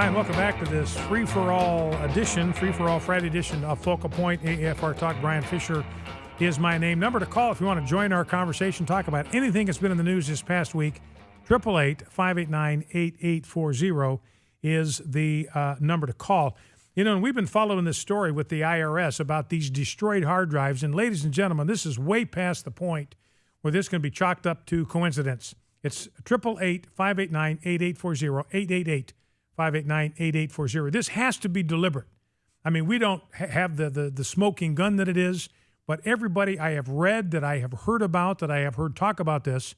Hi, and welcome back to this free-for-all Friday edition of Focal Point AFR Talk. Brian Fisher is my name. Number to call if you want to join our conversation, talk about anything that's been in the news this past week. 888-589-8840 is the number to call. You know, and we've been following this story with the IRS about these destroyed hard drives. And ladies and gentlemen, this is way past the point where this can be chalked up to coincidence. It's 888-589-8840, 888-589-8840. This has to be deliberate. I mean, we don't have the smoking gun that it is, but everybody I have read, that I have heard about, that I have heard talk about this,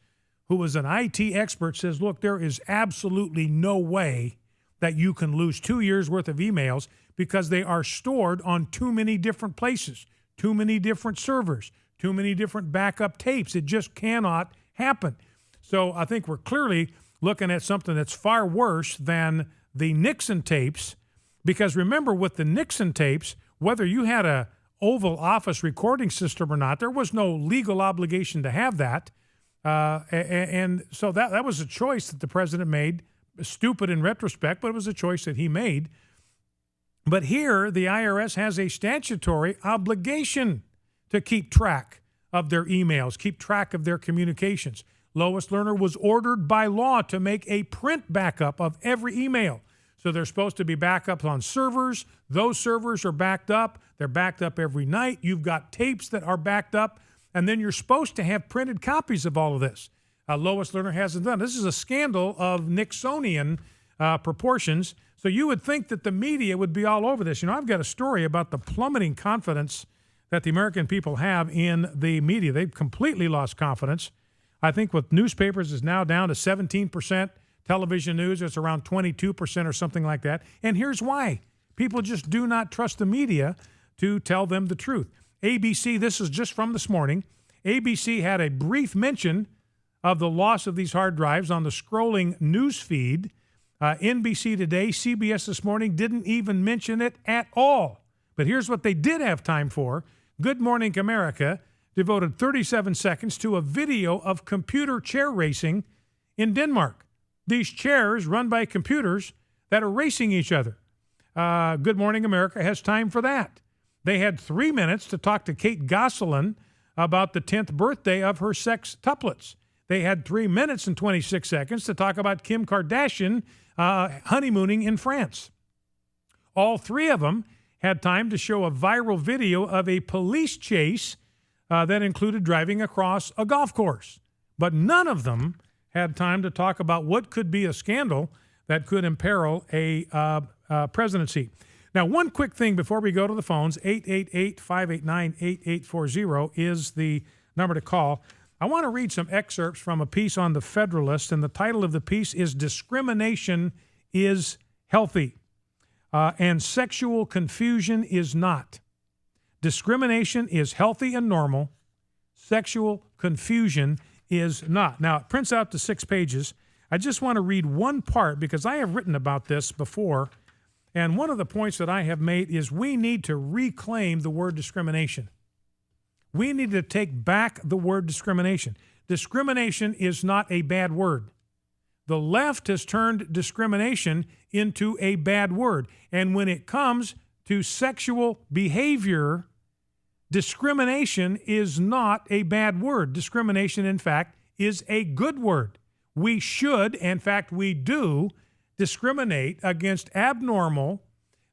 who was an IT expert, says, look, there is absolutely no way that you can lose 2 years' worth of emails because they are stored on too many different places, too many different servers, too many different backup tapes. It just cannot happen. So I think we're clearly looking at something that's far worse than the Nixon tapes, because remember, with the Nixon tapes, whether you had a Oval Office recording system or not, there was no legal obligation to have that. And so that was a choice that the president made, stupid in retrospect, but it was a choice that he made. But here, the IRS has a statutory obligation to keep track of their emails, keep track of their communications. Lois Lerner was ordered by law to make a print backup of every email. So they're supposed to be backups on servers. Those servers are backed up. They're backed up every night. You've got tapes that are backed up. And then you're supposed to have printed copies of all of this. Lois Lerner hasn't done. This is a scandal of Nixonian proportions. So you would think that the media would be all over this. You know, I've got a story about the plummeting confidence that the American people have in the media. They've completely lost confidence. I think with newspapers is now down to 17%. Television news, it's around 22% or something like that. And here's why. People just do not trust the media to tell them the truth. ABC, this is just from this morning, ABC had a brief mention of the loss of these hard drives on the scrolling news feed. NBC today, CBS this morning didn't even mention it at all. But here's what they did have time for. Good Morning America devoted 37 seconds to a video of computer chair racing in Denmark. These chairs run by computers that are racing each other. Good Morning America has time for that. They had 3 minutes to talk to Kate Gosselin about the 10th birthday of her sextuplets. They had 3 minutes and 26 seconds to talk about Kim Kardashian honeymooning in France. All three of them had time to show a viral video of a police chase that included driving across a golf course. But none of them had time to talk about what could be a scandal that could imperil a presidency. Now, one quick thing before we go to the phones, 888-589-8840 is the number to call. I want to read some excerpts from a piece on the Federalist, and the title of the piece is Discrimination is Healthy, and Sexual Confusion is Not. Discrimination is healthy and normal. Sexual confusion is not. Now, it prints out to 6 pages. I just want to read one part because I have written about this before. And one of the points that I have made is we need to reclaim the word discrimination. We need to take back the word discrimination. Discrimination is not a bad word. The left has turned discrimination into a bad word. And when it comes to sexual behavior, discrimination is not a bad word. Discrimination, in fact, is a good word. We should, in fact, we do discriminate against abnormal,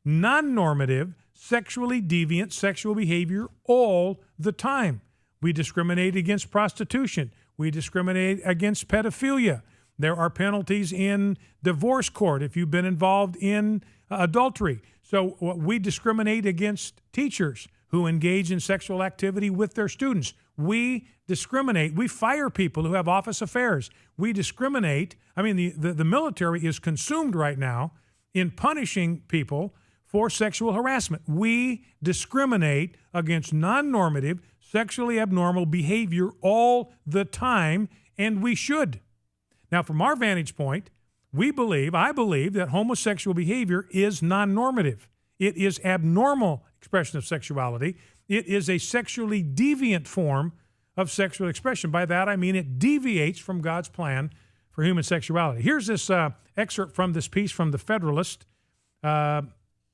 non-normative, sexually deviant sexual behavior all the time. We discriminate against prostitution. We discriminate against pedophilia. There are penalties in divorce court if you've been involved in adultery. So we discriminate against teachers who engage in sexual activity with their students. We discriminate. We fire people who have office affairs. We discriminate. I mean, the military is consumed right now in punishing people for sexual harassment. We discriminate against non-normative, sexually abnormal behavior all the time, and we should. Now, from our vantage point, I believe that homosexual behavior is non-normative. It is abnormal expression of sexuality. It is a sexually deviant form of sexual expression. By that, I mean it deviates from God's plan for human sexuality. Here's this excerpt from this piece from the Federalist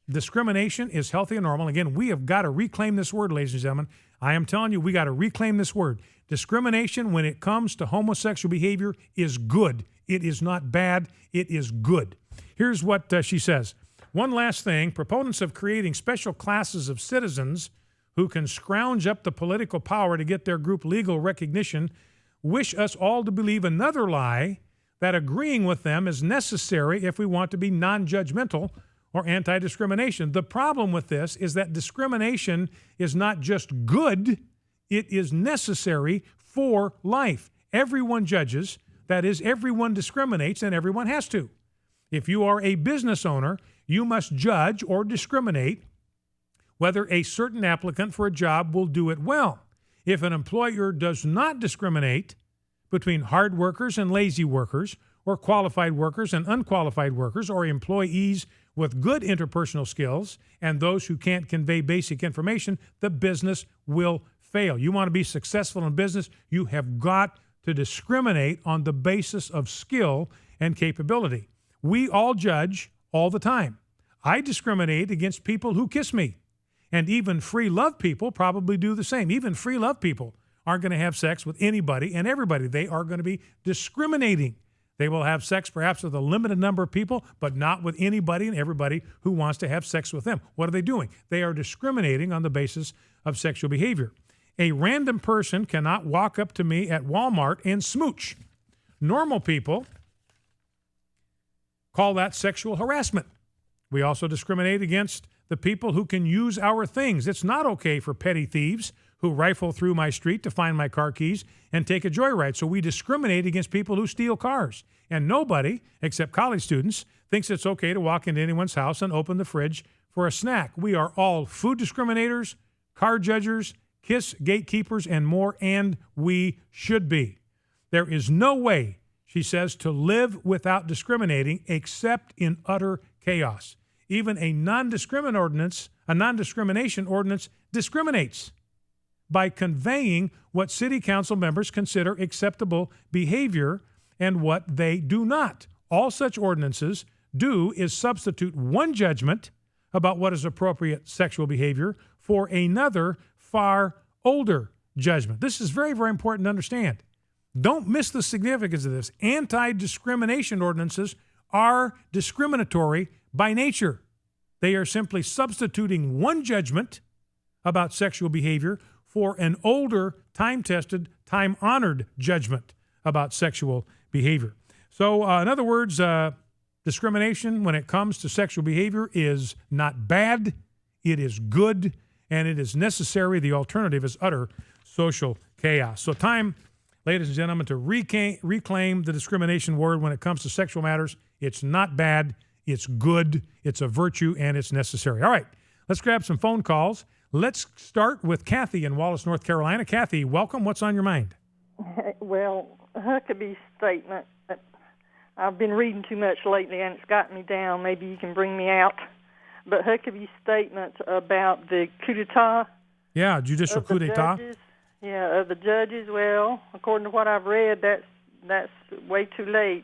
Discrimination is healthy and normal. Again, we have got to reclaim this word, ladies and gentlemen. I am telling you, we got to reclaim this word. Discrimination, when it comes to homosexual behavior, is good. It is not bad. It is good. Here's what she says. One last thing. Proponents of creating special classes of citizens who can scrounge up the political power to get their group legal recognition wish us all to believe another lie, that agreeing with them is necessary if we want to be non-judgmental or anti-discrimination. The problem with this is that discrimination is not just good, it is necessary for life. Everyone judges, that is, everyone discriminates, and everyone has to. If you are a business owner, you must judge or discriminate whether a certain applicant for a job will do it well. If an employer does not discriminate between hard workers and lazy workers, or qualified workers and unqualified workers, or employees with good interpersonal skills and those who can't convey basic information, the business will fail. You want to be successful in business, you have got to discriminate on the basis of skill and capability. We all judge all the time. I discriminate against people who kiss me. And even free love people probably do the same. Even free love people aren't going to have sex with anybody and everybody. They are going to be discriminating. They will have sex perhaps with a limited number of people, but not with anybody and everybody who wants to have sex with them. What are they doing? They are discriminating on the basis of sexual behavior. A random person cannot walk up to me at Walmart and smooch. Normal people call that sexual harassment. We also discriminate against the people who can use our things. It's not okay for petty thieves who rifle through my street to find my car keys and take a joyride. So we discriminate against people who steal cars. And nobody, except college students, thinks it's okay to walk into anyone's house and open the fridge for a snack. We are all food discriminators, car judgers, kiss gatekeepers, and more, and we should be. There is no way, she says, to live without discriminating except in utter chaos. Even a non-discrimination ordinance discriminates by conveying what city council members consider acceptable behavior and what they do not. All such ordinances do is substitute one judgment about what is appropriate sexual behavior for another far older judgment. This is very, very important to understand. Don't miss the significance of this. Anti-discrimination ordinances are discriminatory by nature. They are simply substituting one judgment about sexual behavior for an older, time-tested, time-honored judgment about sexual behavior. So, in other words, discrimination when it comes to sexual behavior is not bad, it is good, and it is necessary. The alternative is utter social chaos. So time, ladies and gentlemen, to reclaim the discrimination word when it comes to sexual matters. It's not bad, it's good, it's a virtue, and it's necessary. All right, let's grab some phone calls. Let's start with Kathy in Wallace, North Carolina. Kathy, welcome. What's on your mind? Well, Huckabee's statement, I've been reading too much lately and it's gotten me down. Maybe you can bring me out. But Huckabee's statement about the coup d'etat. Yeah, judicial coup d'etat. Of the judges. Well, according to what I've read, that's way too late.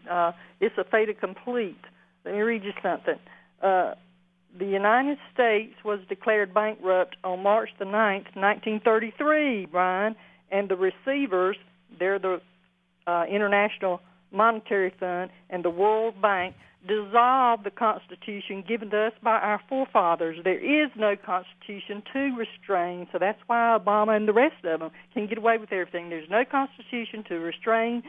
It's a fait accompli. Let me read you something. The United States was declared bankrupt on March the 9th, 1933, Brian, and the receivers, they're the International Monetary Fund and the World Bank, dissolved the Constitution given to us by our forefathers. There is no Constitution to restrain, so that's why Obama and the rest of them can get away with everything. There's no Constitution to restrain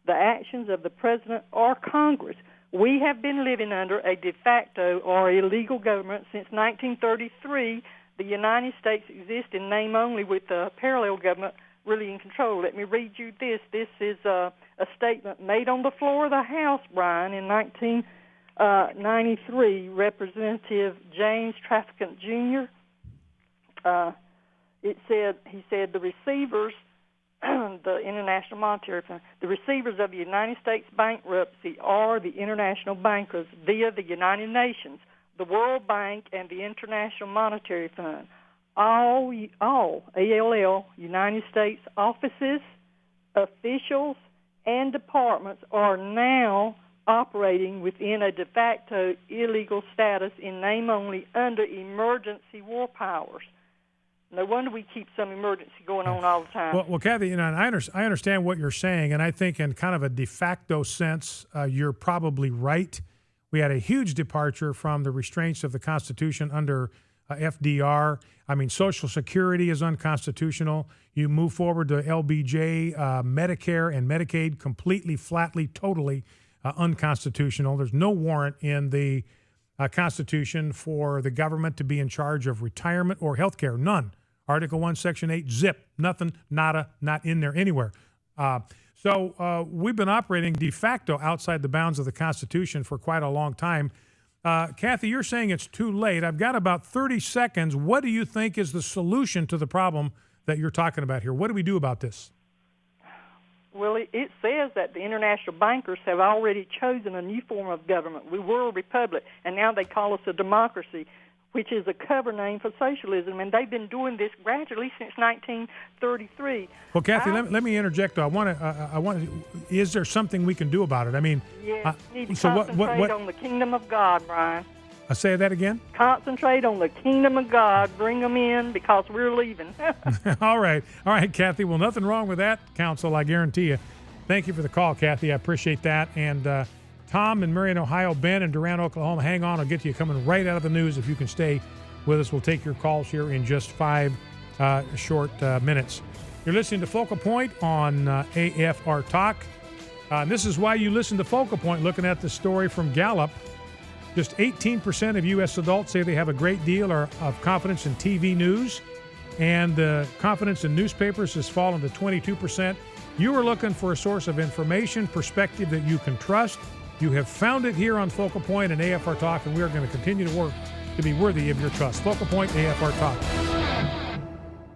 the actions of the President or Congress. We have been living under a de facto or illegal government since 1933. The United States exists in name only with a parallel government really in control. Let me read you this. This is a statement made on the floor of the House, Brian, in 1993. Representative James Traficant Jr. He said the receivers, the International Monetary Fund, the receivers of the United States bankruptcy are the international bankers via the United Nations, the World Bank, and the International Monetary Fund. All ALL, United States offices, officials, and departments are now operating within a de facto illegal status in name only under emergency war powers. No wonder we keep some emergency going on all the time. Well, Kathy, and I understand what you're saying, and I think in kind of a de facto sense, you're probably right. We had a huge departure from the restraints of the Constitution under FDR. I mean, Social Security is unconstitutional. You move forward to LBJ, Medicare and Medicaid, completely, flatly, totally unconstitutional. There's no warrant in the Constitution for the government to be in charge of retirement or health care. None. Article 1, Section 8, zip, nothing, nada, not in there anywhere. So we've been operating de facto outside the bounds of the Constitution for quite a long time. Kathy, you're saying it's too late. I've got about 30 seconds. What do you think is the solution to the problem that you're talking about here? What do we do about this? Well, it says that the international bankers have already chosen a new form of government. We were a republic, and now they call us a democracy, which is a cover name for socialism, and they've been doing this gradually since 1933. Well, Kathy, let me interject. Is there something we can do about it? I mean, yes, we need to concentrate on the kingdom of God, Brian. Say that again? Concentrate on the kingdom of God. Bring them in because we're leaving. All right, Kathy. Well, nothing wrong with that, counsel, I guarantee you. Thank you for the call, Kathy. I appreciate that. And Tom in Marion, Ohio, Ben in Durant, Oklahoma, hang on. I'll get to you coming right out of the news. If you can stay with us, we'll take your calls here in just 5 short minutes. You're listening to Focal Point on AFR Talk. This is why you listen to Focal Point, looking at the story from Gallup. Just 18% of U.S. adults say they have a great deal of confidence in TV news, and confidence in newspapers has fallen to 22%. You are looking for a source of information, perspective that you can trust. You have found it here on Focal Point and AFR Talk, and we are going to continue to work to be worthy of your trust. Focal Point, AFR Talk.